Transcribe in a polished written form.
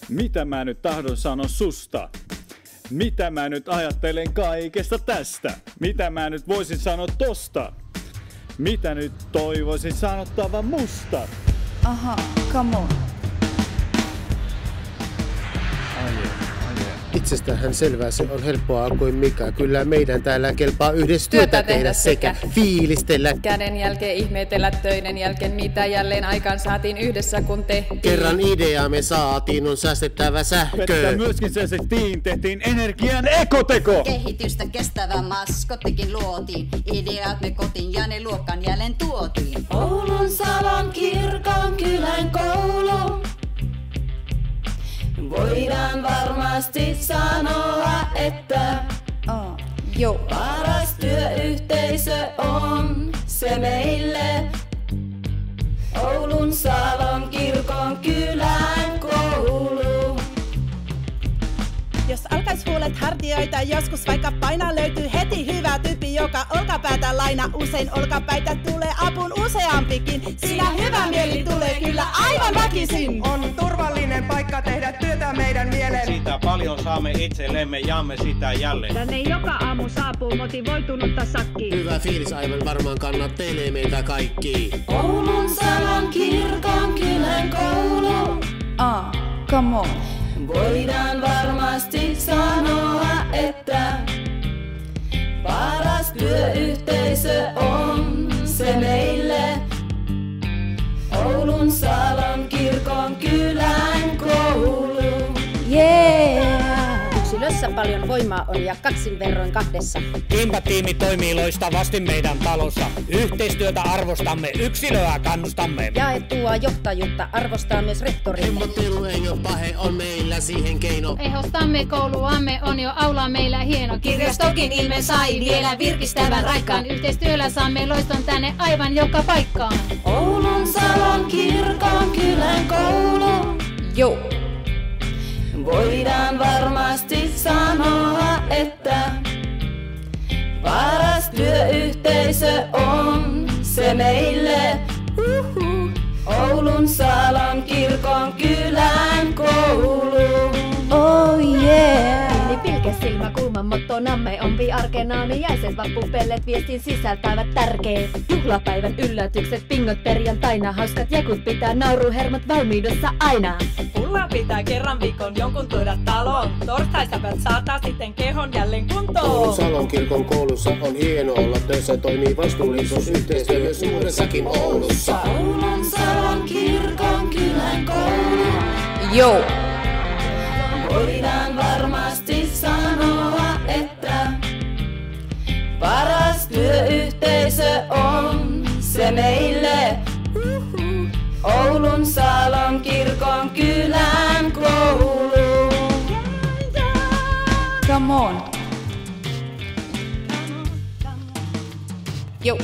Mitä mä nyt tahdon sanoa susta? Mitä mä nyt ajattelen kaikesta tästä? Mitä mä nyt voisin sanoa tosta? Mitä nyt toivoisin sanottavan musta? Aha, come on. Itsestähän selvää se on helppoa kuin mikä. Kyllä meidän täällä kelpaa yhdessä työtä tehdä sekä fiilistellä. Käden jälkeen ihmetellä töiden jälkeen, mitä jälleen aikaan saatiin yhdessä kun tehtiin. Kerran idea me saatiin, on säästettävä sähkö. Vettä myöskin tehtiin energian ekoteko. Kehitystä kestävä maskottikin luotiin. Ideat me kotiin ja ne luokkaan jälleen tuotiin. Oulun Salon kirkon kylän koulu. Voidaan varmasti sanoa, että paras työyhteisö on se meille. Oulun Salon kirkon kylän koulu. Jos alkais huulet hartioita, joskus vaikka paina löytyy heti hyvä tyyppi, joka olkapäätä laina. Usein olkapäitä tulee apuun useampikin. Siinä hyvä mieli tulee kyllä aivan väkisin. On turvallinen paikka tehdä työtä meidän mieleen. Siitä paljon saamme itsellemme, jaamme sitä jälleen. Tänne joka aamu saapuu motivoitunutta sakkiin. Hyvä fiilis aivan varmaan kannattelee meitä kaikki. Oulun Salon kirkon kylän koulu. Come on. Voidaan varmasti sanoa, että paras työyhteisö on se meille. Oulun Salon kirkon kylän koulu. Yeah! Yksilössä paljon voimaa on ja kaksin verroin kahdessa. Kimpatiimi toimii loistavasti meidän talossa. Yhteistyötä arvostamme, yksilöä kannustamme. Jaettua johtajuutta arvostaa myös rehtori. Hemmottelu ei oo pahe, on meillä siihen keino. Ehostamme kouluamme, on jo aula meillä hieno. Kirjastokin ilme sai vielä virkistävän raikkaan. Yhteistyöllä saamme loiston tänne aivan joka paikkaan. Oulun Salon kirkon kylän koulu. Joo. Voidaan varmasti sanoa, että paras työyhteisö on se meille. Oulun Salon kirkon kylän koulu. Oh yeah! Pilke silmä kulman mottonamme ompi arkenaamme. Jäiset vappupellet viestin sisältävät tärkeet. Juhlapäivän yllätykset, pingot perjantaina. Hauskat jakut pitää nauruhermot valmiudessa aina. Pulla pitää kerran viikon jonkun tuoda taloon. Torstaista päät saattaa sitten kehon jälleen kuntoon. Oulun Salon kirkon koulussa on hieno olla töissä. Toimii vastuullisuus, yhteistyö suuressakin Oulussa. Oulun Salon kirkon kylän koulu. Joo. Voidaan varmasti sanoa, että paras työyhteisö on se meille. Oulun Salon kirkon kylän koulu. Come on. Joo.